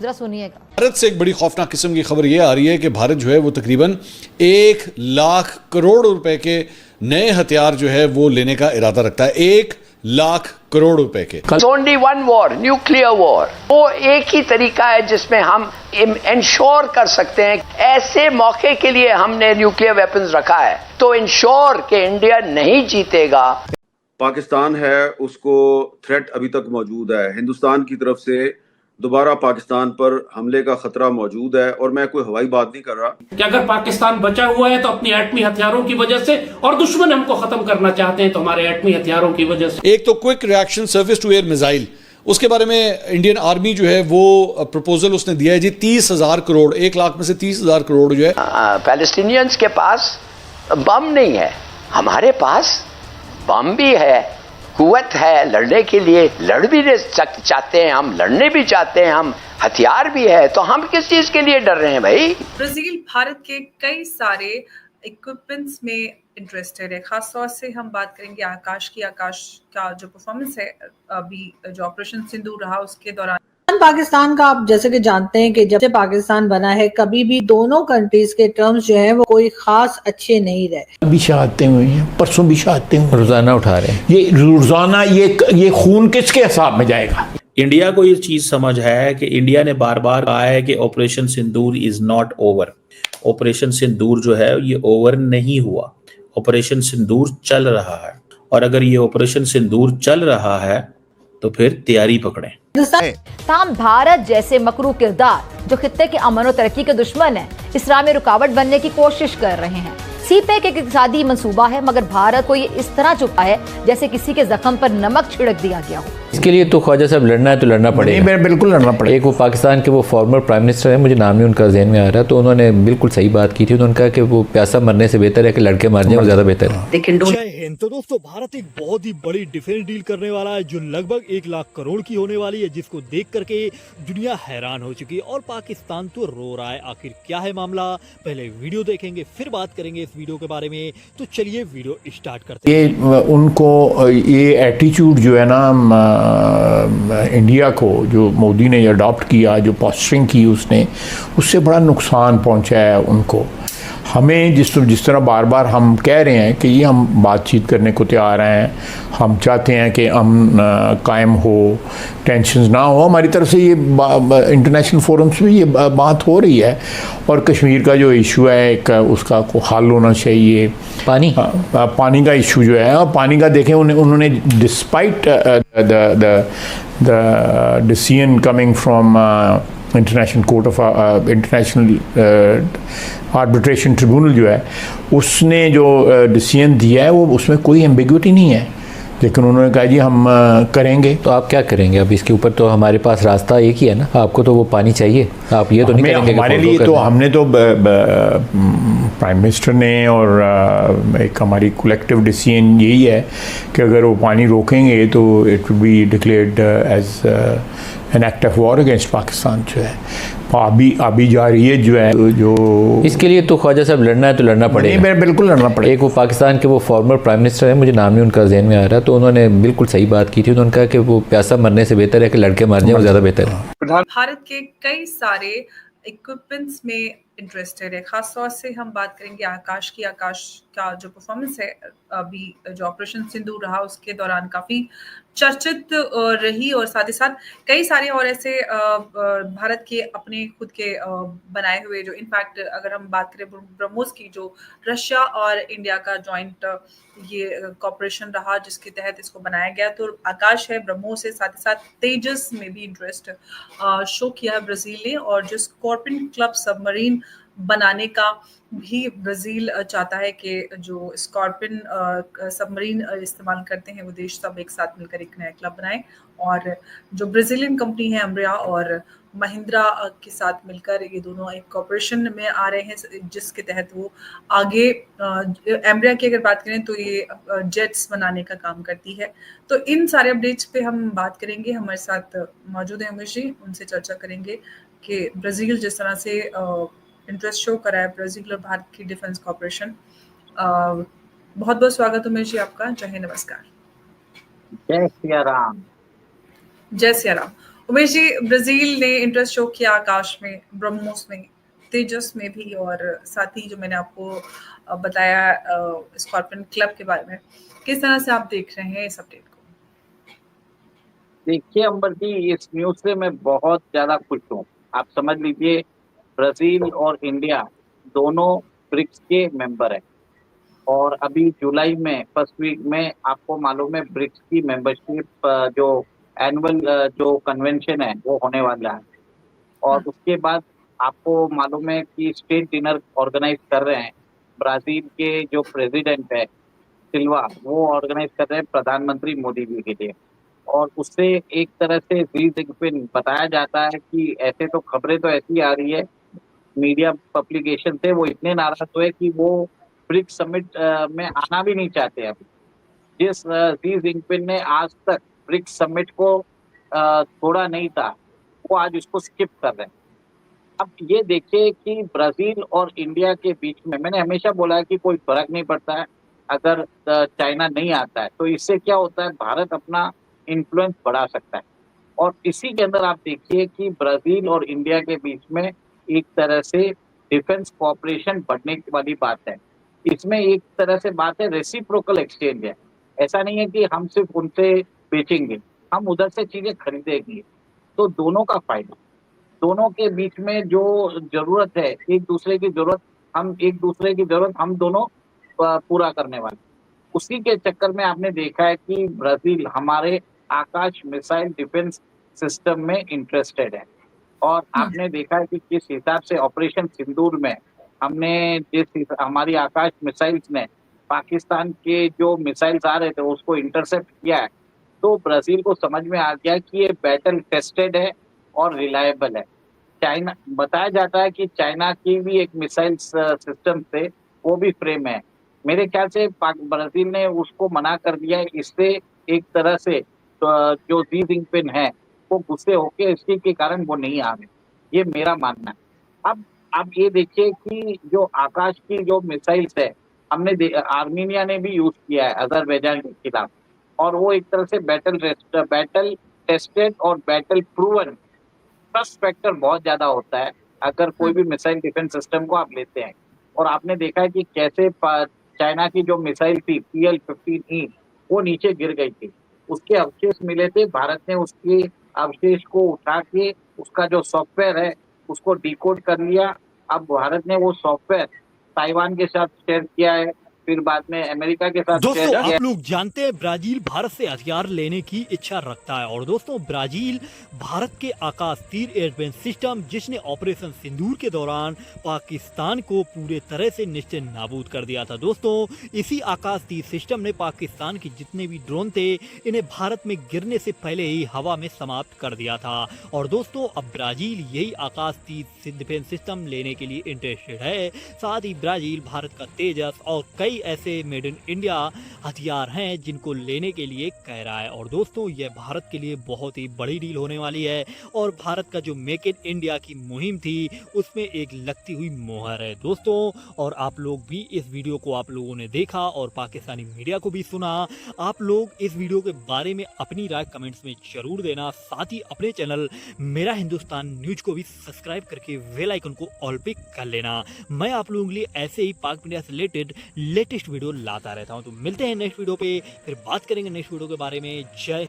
जरा सुनिएगा। भारत से एक बड़ी खौफनाक किस्म की खबर यह आ रही है कि भारत जो है वो तकरीबन 1 लाख करोड़ रुपए के नए हथियार जो है वो लेने का इरादा रखता है। 1 लाख करोड़ रुपए के। Only one war, nuclear war. वो एक ही तरीका है जिसमें हम इंश्योर कर सकते हैं। ऐसे मौके के लिए हमने न्यूक्लियर वेपन्स रखा है तो इंश्योर कि इंडिया नहीं जीतेगा। पाकिस्तान है उसको थ्रेट अभी तक मौजूद है। हिंदुस्तान की तरफ से दोबारा पाकिस्तान पर हमले का खतरा मौजूद है और मैं कोई हवाई बात नहीं कर रहा कि अगर पाकिस्तान बचा हुआ है तो अपनी एटमी हथियारों की वजह से, और दुश्मन हमको खत्म करना चाहते हैं तो हमारे एटमी हथियारों की वजह से। एक तो quick reaction surface to air missile, उसके बारे में इंडियन आर्मी जो है वो प्रपोजल उसने दिया है जी 30,000 करोड़। 1 लाख में से 30,000 करोड़ जो है। पैलेस्टीनियंस के पास बम नहीं है, हमारे पास बम भी है, कुव्वत है लड़ने के लिए। लड़ भी चाहते हैं हम, लड़ने भी चाहते हैं हम, हथियार भी है, तो हम किस चीज के लिए डर रहे हैं भाई। ब्राजील भारत के कई सारे इक्विपमेंट्स में इंटरेस्टेड है। खासतौर से हम बात करेंगे आकाश की। आकाश का जो परफॉर्मेंस है अभी जो ऑपरेशन सिंदूर रहा उसके दौरान पाकिस्तान का, आप जैसे कि जानते हैं कि जब से पाकिस्तान बना है कभी भी दोनों कंट्रीज के टर्म्स जो हैं वो कोई खास अच्छे नहीं रहे। अभी शहादतें हुई हैं, परसों भी शहादतें हुई, रोजाना उठा रहे हैं। ये रोजाना ये खून किसके हिसाब में जाएगा? इंडिया को ये चीज समझ है कि इंडिया ने बार बार कहा है कि operation Sindoor is not over. Operation Sindoor जो है ये ओवर नहीं हुआ, ऑपरेशन सिंदूर चल रहा है। और अगर ये ऑपरेशन सिंदूर चल रहा है तो फिर तैयारी पकड़ें। ताम भारत जैसे मकरू किरदार जो खित्ते के अमन और तरक्की के दुश्मन है, इस राह में रुकावट बनने की कोशिश कर रहे हैं। सीपेक एक इक़्तिसादी मंसूबा है, मगर भारत को ये इस तरह चुपा है जैसे किसी के जख्म पर नमक छिड़क दिया गया हो। इसके लिए तो ख्वाजा साहब लड़ना है तो लड़ना पड़ेगा। नहीं, बिल्कुल लड़ना पड़ेगा। एक वो पाकिस्तान के वो फॉर्मर प्राइम मिनिस्टर है, मुझे नाम नहीं उनका ज़हन में आ रहा, तो उन्होंने बिल्कुल सही बात की थी। उन्होंने कहा कि वो प्यासा मरने से बेहतर है कि लड़के मार जाए, वो ज़्यादा बेहतर है। जय हिंद। तो दोस्तों, भारत एक बहुत ही बड़ी डिफेंस डील करने वाला है जो लगभग 1 लाख करोड़ की होने वाली है, जिसको देख करके दुनिया हैरान हो चुकी है और पाकिस्तान तो रो रहा है। आखिर क्या है मामला, पहले वीडियो देखेंगे फिर बात करेंगे इस वीडियो के बारे में। तो चलिए वीडियो स्टार्ट करते हैं। ये उनको ये एटीट्यूड जो है ना इंडिया को, जो मोदी ने अडॉप्ट किया, जो पोस्चरिंग की उसने, उससे बड़ा नुकसान पहुंचा है उनको। हमें जिस तरह बार बार हम कह रहे हैं कि ये हम बातचीत करने को तैयार हैं, हम चाहते हैं कि अमन कायम हो, टेंशन ना हो, हमारी तरफ से ये इंटरनेशनल फोरम्स में ये बात हो रही है। और कश्मीर का जो इशू है एक उसका को हल होना चाहिए। पानी का इशू जो है, पानी का देखें उन्होंने despite the decision coming from international court of international arbitration tribunal जो है, उसने जो डिसीजन दिया है वो उसमें कोई एम्बिग्विटी नहीं है, लेकिन उन्होंने कहा जी हम करेंगे। तो आप क्या करेंगे? अब इसके ऊपर तो हमारे पास रास्ता एक ही है ना, आपको तो वो पानी चाहिए, आप ये तो नहीं करेंगे? हमारे लिए तो हमने तो प्राइम मिनिस्टर ने और एक हमारी कलेक्टिव डिसीजन यही है कि अगर वो पानी रोकेंगे तो it will be declared as an act of war against Pakistan जो है। अभी जा रही है जो है, जो इसके लिए तो ख्वाजा साहब लड़ना है तो लड़ना पड़ेगा। नहीं, बिल्कुल लड़ना पड़ेगा। एक वो पाकिस्तान के वो फॉर्मर प्राइम मिनिस्टर है, मुझे नाम नहीं उनका ज़हन में आ रहा, तो उन्होंने बिल्कुल सही बात की थी। उन्होंने कहा कि वो प्यासा मरने से बेहतर है कि लड़के मार जाए, वो ज़्यादा बेहतर है। भारत के कई सारे इक्विपमेंट्स में इंटरेस्टेड है। खासतौर से हम बात करेंगे आकाश की। आकाश का जो परफॉर्मेंस है अभी जो ऑपरेशन सिंदूर रहा उसके दौरान काफी चर्चित रही, और साथ ही साथ कई सारे और ऐसे भारत के अपने खुद के बनाए हुए, जो इनफैक्ट अगर हम बात करें ब्रह्मोस की, जो रशिया और इंडिया का जॉइंट ये कॉपरेशन रहा जिसके तहत इसको बनाया गया। तो आकाश है, ब्रह्मोस है, साथ ही साथ तेजस में भी इंटरेस्ट शो किया है ब्राजील ने। और जो स्कॉर्पियन क्लब सबमरीन बनाने का भी ब्राजील चाहता है कि जो स्कॉर्पियन सबमरीन इस्तेमाल करते हैं वो देश सब एक साथ मिलकर एक नया क्लब बनाए। और जो ब्राजीलियन कंपनी है एम्ब्रिया और महिंद्रा के साथ मिलकर ये दोनों एक कॉर्पोरेशन में आ रहे हैं, जिसके तहत वो आगे एम्ब्रिया की अगर बात करें तो ये जेट्स बनाने का काम करती है। तो इन सारे अपडेट्स पे हम बात करेंगे। हमारे साथ मौजूद है उमेश जी, उनसे चर्चा करेंगे कि ब्राजील जिस तरह से इंटरेस्ट शो करा है ब्राजील और भारत की डिफेंस कॉर्पोरेशन। बहुत बहुत स्वागत उमेश जी आपका। जय हिंद, नमस्कार। जय सिया राम। जय सिया राम। उमेश जी, ब्राजील ने इंटरेस्ट शो किया आकाश में, ब्रह्मोस में, तेजस में भी, और साथ ही जो मैंने आपको बताया स्कॉर्पियन क्लब के बारे में, किस तरह से आप देख रहे हैं इस अपडेट को? देखिए अंबर जी, इस न्यूज से मैं बहुत ज्यादा खुश हूँ। आप समझ लीजिए, ब्राजील और इंडिया दोनों ब्रिक्स के मेंबर हैं, और अभी जुलाई में फर्स्ट वीक में आपको मालूम है ब्रिक्स की मेंबरशिप जो एनुअल जो कन्वेंशन है वो होने वाला है। और उसके बाद आपको मालूम है कि स्टेट डिनर ऑर्गेनाइज कर रहे हैं ब्राजील के जो प्रेसिडेंट है सिल्वा, वो ऑर्गेनाइज कर रहे हैं प्रधानमंत्री मोदी जी के लिए। और उससे एक तरह से शी जिनपिंग बताया जाता है कि ऐसे तो खबरें तो ऐसी आ रही है मीडिया पब्लिकेशन से, वो इतने नाराज हुए कि वो ब्रिक्स समिट में आना भी नहीं चाहते। अभी जिस शी जिनपिंग ने आज तक ब्रिक्स समिट को छोड़ा नहीं था, वो आज उसको स्किप कर रहे हैं। अब ये देखिए कि ब्राजील और इंडिया के बीच में, मैंने हमेशा बोला है कि कोई फर्क नहीं पड़ता है अगर चाइना नहीं आता है, तो इससे क्या होता है भारत अपना इन्फ्लुएंस बढ़ा सकता है। और इसी के अंदर आप देखिए कि ब्राजील और इंडिया के बीच में एक तरह से डिफेंस कोऑपरेशन बढ़ने वाली बात है। इसमें एक तरह से बात है रेसिप्रोकल एक्सचेंज है। ऐसा नहीं है कि हम सिर्फ उनसे बेचेंगे, हम उधर से चीजें खरीदेंगे, तो दोनों का फायदा। दोनों के बीच में जो जरूरत है, एक दूसरे की जरूरत हम दोनों पूरा करने वाले। उसी के चक्कर में आपने देखा है कि ब्राजील हमारे आकाश मिसाइल डिफेंस सिस्टम में इंटरेस्टेड है। और आपने देखा है कि किस हिसाब से ऑपरेशन सिंदूर में हमारी आकाश मिसाइल्स ने पाकिस्तान के जो मिसाइल्स आ रहे थे उसको इंटरसेप्ट किया है, तो ब्राजील को समझ में आ गया कि ये बैटल टेस्टेड है और रिलायबल है। चाइना, बताया जाता है कि चाइना की भी एक मिसाइल सिस्टम से वो भी फ्रेम है। मेरे ख्याल से ब्राजील ने उसको मना कर दिया है। इससे एक तरह से जो शी जिनपिंग है वो गुस्से होके इसी के कारण वो नहीं आ रहे, ये मेरा मानना है। अब आप ये देखिए कि जो आकाश की जो मिसाइल्स है, हमने आर्मीनिया ने भी यूज किया है अजरबैजान के खिलाफ, और वो एक तरह से बैटल टेस्टेड और बैटल प्रूवन। ट्रस्ट फैक्टर बहुत ज्यादा होता है अगर कोई भी मिसाइल डिफेंस सिस्टम को आप लेते हैं। और आपने देखा है कि कैसे चाइना की जो मिसाइल थी PL-15E वो नीचे गिर गई थी, उसके अवशेष मिले थे। भारत ने उसके अवशेष को उठा के उसका जो सॉफ्टवेयर है उसको डिकोड कर लिया। अब भारत ने वो सॉफ्टवेयर ताइवान के साथ शेयर किया है, फिर बाद में अमेरिका के साथ दोस्तों शेयर किया। आप लोग जानते हैं ब्राजील भारत से हथियार लेने की इच्छा रखता है, और दोस्तों ब्राजील भारत के आकाश तीर एयरबेस सिस्टम, जिसने ऑपरेशन सिंदूर के दौरान पाकिस्तान को पूरे तरह से निश्चय नाबूद कर दिया था। दोस्तों इसी आकाश तीर सिस्टम ने पाकिस्तान के जितने भी ड्रोन थे इन्हें भारत में गिरने से पहले ही हवा में समाप्त कर दिया था। और दोस्तों अब ब्राजील यही आकाश तीर डिफेंस सिस्टम लेने के लिए इंटरेस्टेड है। साथ ही ब्राजील भारत का तेजस और कई ऐसे मेड इन इंडिया हथियार हैं जिनको लेने के लिए कह रहा है। और दोस्तों यह भारत के लिए बहुत ही बड़ी डील होने वाली है, और भारत का जो मेक इन इंडिया की मुहिम थी उसमें एक लगती हुई मोहर है दोस्तों। और आप लोग भी इस वीडियो को आप लोगों ने देखा और पाकिस्तानी मीडिया को भी सुना। आप लोग इस वीडियो के बारे में अपनी राय कमेंट्स में जरूर देना। साथ ही अपने चैनल मेरा हिंदुस्तान न्यूज को भी सब्सक्राइब करके बेल आइकन को ऑल पे कर लेना। मैं आप लोगों के लिए ऐसे ही पाक मीडिया से रिलेटेड लेटेस्ट वीडियो लाता रहता हूं। तो मिलते हैं नेक्स्ट वीडियो पे, फिर बात करेंगे नेक्स्ट वीडियो के बारे में। जय